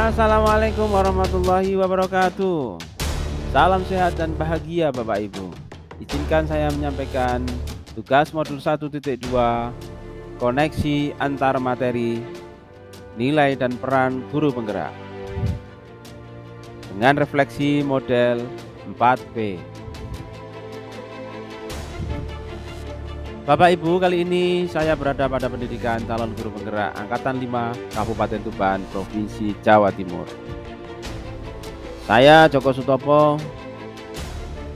Assalamualaikum warahmatullahi wabarakatuh. Salam sehat dan bahagia Bapak Ibu. Izinkan saya menyampaikan tugas modul 1.2 koneksi antar materi, nilai dan peran guru penggerak dengan refleksi model 4P. Bapak Ibu, kali ini saya berada pada pendidikan calon guru penggerak Angkatan 5 Kabupaten Tuban, Provinsi Jawa Timur. Saya Joko Sutopo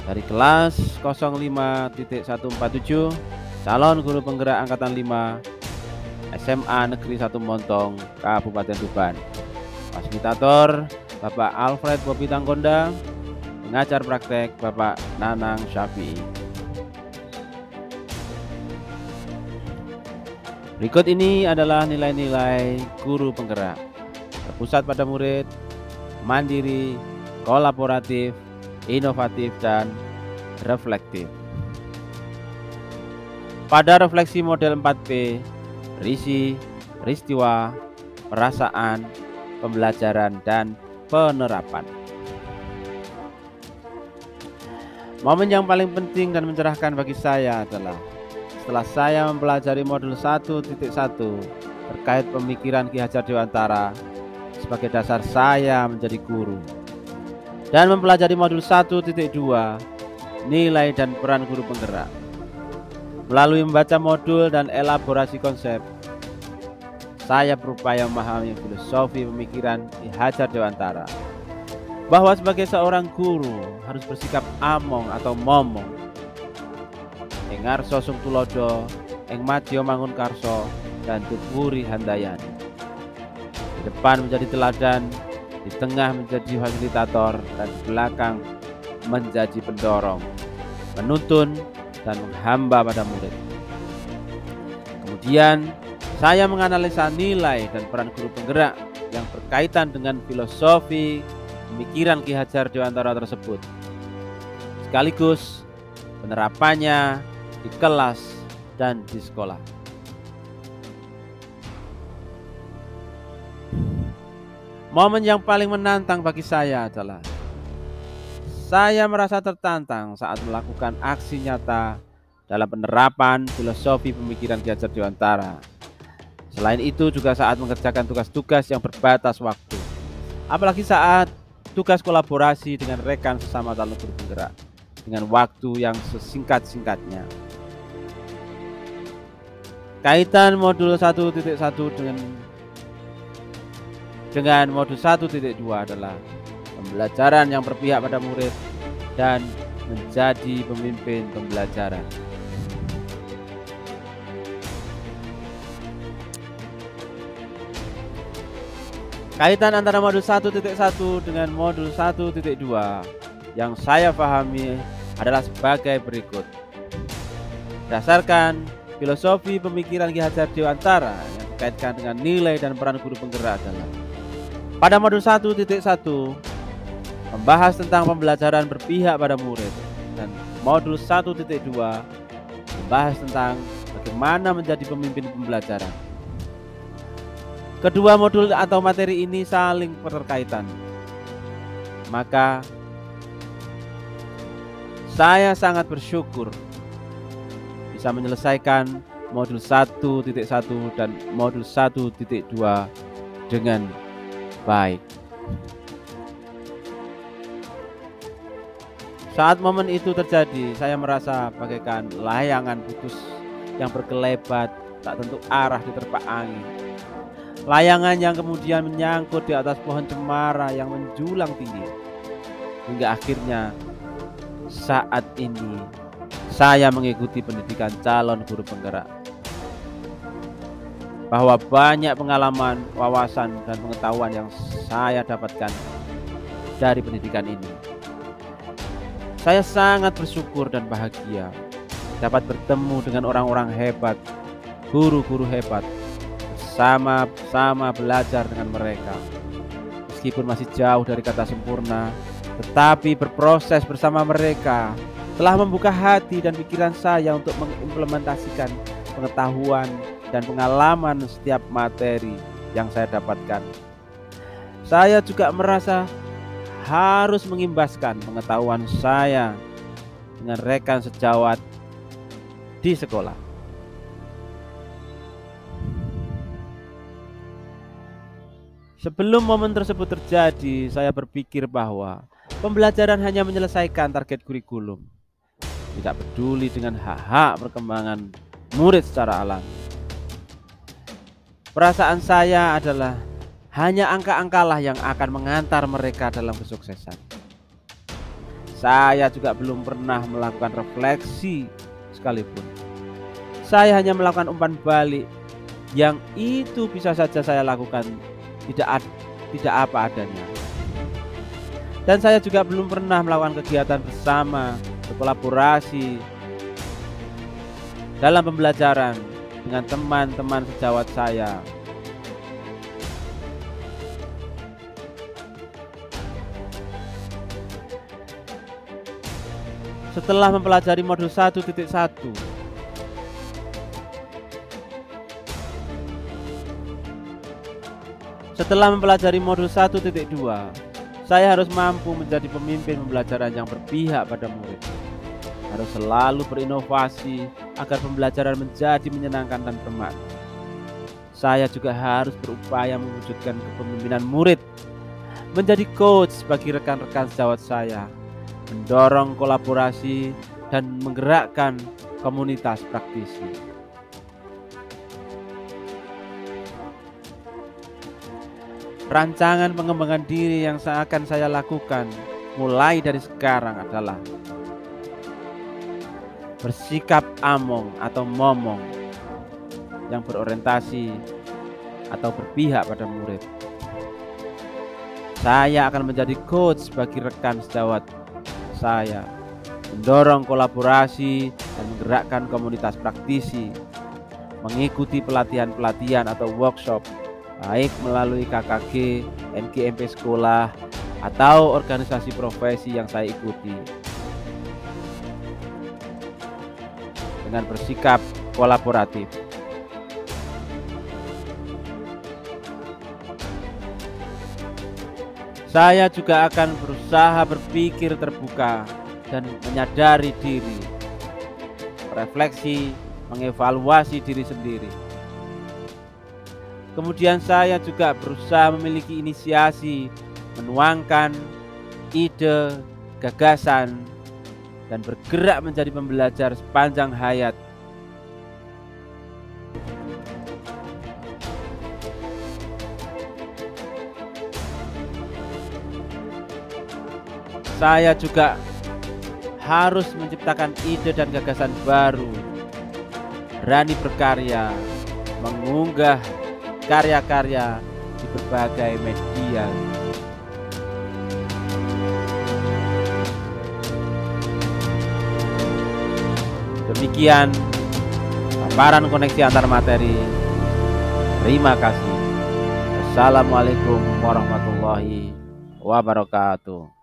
dari kelas 05.147 calon guru penggerak Angkatan 5 SMA Negeri 1 Montong, Kabupaten Tuban. Fasilitator Bapak Alfred Bobi Tanggonda, pengajar praktek Bapak Nanang Syafi'i. Berikut ini adalah nilai-nilai guru penggerak: berpusat pada murid, mandiri, kolaboratif, inovatif, dan reflektif. Pada refleksi model 4P, berisi peristiwa, perasaan, pembelajaran, dan penerapan. Momen yang paling penting dan mencerahkan bagi saya adalah setelah saya mempelajari modul 1.1 terkait pemikiran Ki Hajar Dewantara sebagai dasar saya menjadi guru, dan mempelajari modul 1.2 nilai dan peran guru penggerak. Melalui membaca modul dan elaborasi konsep, saya berupaya memahami filosofi pemikiran Ki Hajar Dewantara, bahwa sebagai seorang guru harus bersikap among atau momong, ing ngarsa sung tulodo, ing madya mangun karso, dan tupuri handayani. Di depan menjadi teladan, di tengah menjadi fasilitator, dan di belakang menjadi pendorong, menuntun, dan menghamba pada murid. Kemudian saya menganalisa nilai dan peran guru penggerak yang berkaitan dengan filosofi pemikiran Ki Hajar Dewantara tersebut, sekaligus penerapannya di kelas dan di sekolah. Momen yang paling menantang bagi saya adalah saya merasa tertantang saat melakukan aksi nyata dalam penerapan filosofi pemikiran Ki Hajar Dewantara. Selain itu juga saat mengerjakan tugas-tugas yang berbatas waktu, apalagi saat tugas kolaborasi dengan rekan sesama calon guru penggerak dengan waktu yang sesingkat-singkatnya. Kaitan modul 1.1 dengan modul 1.2 adalah pembelajaran yang berpihak pada murid dan menjadi pemimpin pembelajaran. Kaitan antara modul 1.1 dengan modul 1.2 yang saya pahami adalah sebagai berikut. Berdasarkan filosofi pemikiran Ki Hajar Dewantara yang dikaitkan dengan nilai dan peran guru penggerak adalah pada modul 1.1 membahas tentang pembelajaran berpihak pada murid, dan modul 1.2 membahas tentang bagaimana menjadi pemimpin pembelajaran. Kedua modul atau materi ini saling berkaitan, maka saya sangat bersyukur bisa menyelesaikan modul 1.1 dan modul 1.2 dengan baik. Saat momen itu terjadi, saya merasa bagaikan layangan putus yang berkelebat tak tentu arah diterpa angin. Layangan yang kemudian menyangkut di atas pohon cemara yang menjulang tinggi. Hingga akhirnya saat ini saya mengikuti pendidikan calon guru penggerak, bahwa banyak pengalaman, wawasan, dan pengetahuan yang saya dapatkan dari pendidikan ini. Saya sangat bersyukur dan bahagia dapat bertemu dengan orang-orang hebat, guru-guru hebat, bersama-sama belajar dengan mereka. Meskipun masih jauh dari kata sempurna, tetapi berproses bersama mereka telah membuka hati dan pikiran saya untuk mengimplementasikan pengetahuan dan pengalaman setiap materi yang saya dapatkan. Saya juga merasa harus mengimbaskan pengetahuan saya dengan rekan sejawat di sekolah. Sebelum momen tersebut terjadi, saya berpikir bahwa pembelajaran hanya menyelesaikan target kurikulum, tidak peduli dengan hak-hak perkembangan murid secara alami. Perasaan saya adalah hanya angka-angkalah yang akan mengantar mereka dalam kesuksesan. Saya juga belum pernah melakukan refleksi sekalipun. Saya hanya melakukan umpan balik yang itu bisa saja saya lakukan tidak apa adanya. Dan saya juga belum pernah melakukan kegiatan bersama, berkolaborasi dalam pembelajaran dengan teman-teman sejawat saya. Setelah mempelajari modul 1.1, saya harus mampu menjadi pemimpin pembelajaran yang berpihak pada murid. Harus selalu berinovasi agar pembelajaran menjadi menyenangkan dan bermakna. Saya juga harus berupaya mewujudkan kepemimpinan murid, menjadi coach bagi rekan-rekan sejawat saya, mendorong kolaborasi dan menggerakkan komunitas praktisi. Rancangan pengembangan diri yang akan saya lakukan mulai dari sekarang adalah bersikap among atau momong yang berorientasi atau berpihak pada murid. Saya akan menjadi coach bagi rekan sejawat saya, mendorong kolaborasi dan menggerakkan komunitas praktisi, mengikuti pelatihan-pelatihan atau workshop baik melalui KKG, NGMP sekolah, atau organisasi profesi yang saya ikuti, dengan bersikap kolaboratif. Saya juga akan berusaha berpikir terbuka dan menyadari diri, refleksi, mengevaluasi diri sendiri. Kemudian saya juga berusaha memiliki inisiasi, menuangkan ide, gagasan, dan bergerak menjadi pembelajar sepanjang hayat. Saya juga harus menciptakan ide dan gagasan baru, berani berkarya, mengunggah karya-karya di berbagai media. Demikian paparan koneksi antar materi. Terima kasih. Wassalamualaikum warahmatullahi wabarakatuh.